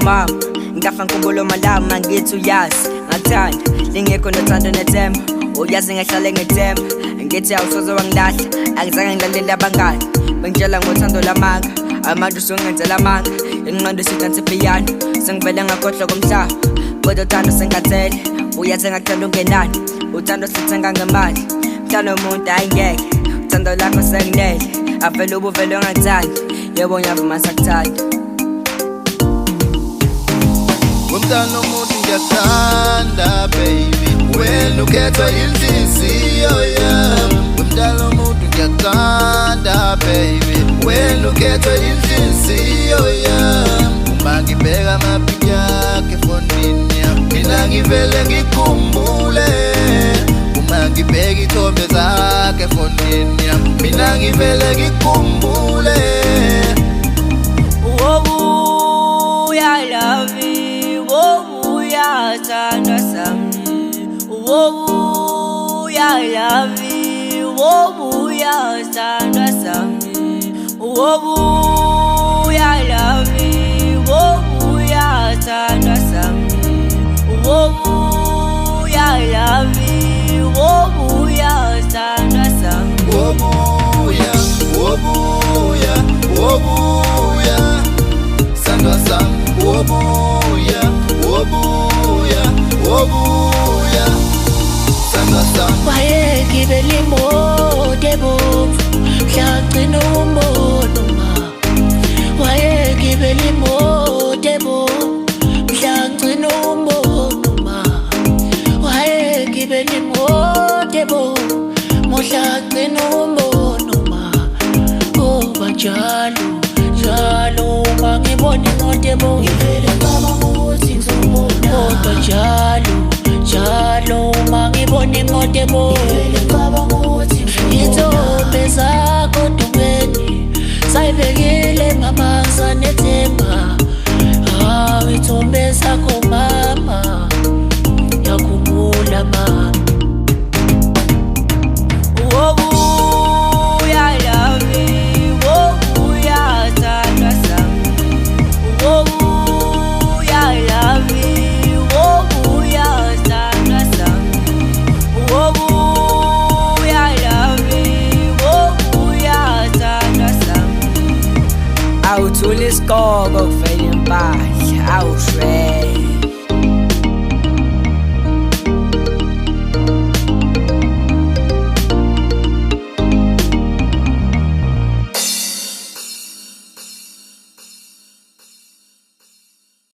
mama ngafa nkumbulo malama ngithi uyazi ngathanda lingekho nothando nethemba uyazi ngihlale ngethemba ngithi awusoze wangilahla angizange ngilalela abangani bengitshela ngothando lamanga amanje usungenzela amanga ingqondo isidansi piano sengivele ngakhohlwa komhlaba kodwa uthando sengathele uyazi ngakuthanda ungenani uthando sithenga ngemali mhlawumbe umuntu ayingeke uthando lakho senginele avele ubuvele ungathandi yebo ngiyavuma sakuthanda umntana omuntu ngiyathanda baby wena ukhethwa inhliziyo yami umntana omuntu ngiyathanda baby wena ukhethwa inhliziyo yami uma ngibheka amaphiki yakhe efonini yami mina ngivele ngikhumbule uma ngibheka ithombe zakhe efonini yami mina ngivele ngikhumbule Tanda sami, wobuya lavi, wobuya tanda sami, wobuya lavi, wobuya tanda sami, wobuya lavi, wobuya tanda sami, wobuya, wobuya, wobuya, tanda sami, wobuya, wobuya, wobuya, tanda sami. Wayegibela imoto ebomvu mhlagcina umbono ma wayegibela imoto ebomvu mhlagcina umbono ma wayegibela imoto ebomvu mhlagcina umbono ma ngoba njalo uma ngibona imoto ebomvu ngivele ngicabanga ukuthi ngizobona kodwa njalo uma ngibona imoto ebomvu ngicabanga ukuthi ithombe zakho dubeni sayibekile mama sanethemba ithombe zakho mama yakhumbula mama awuthula isikoko kuvela impahla awushwe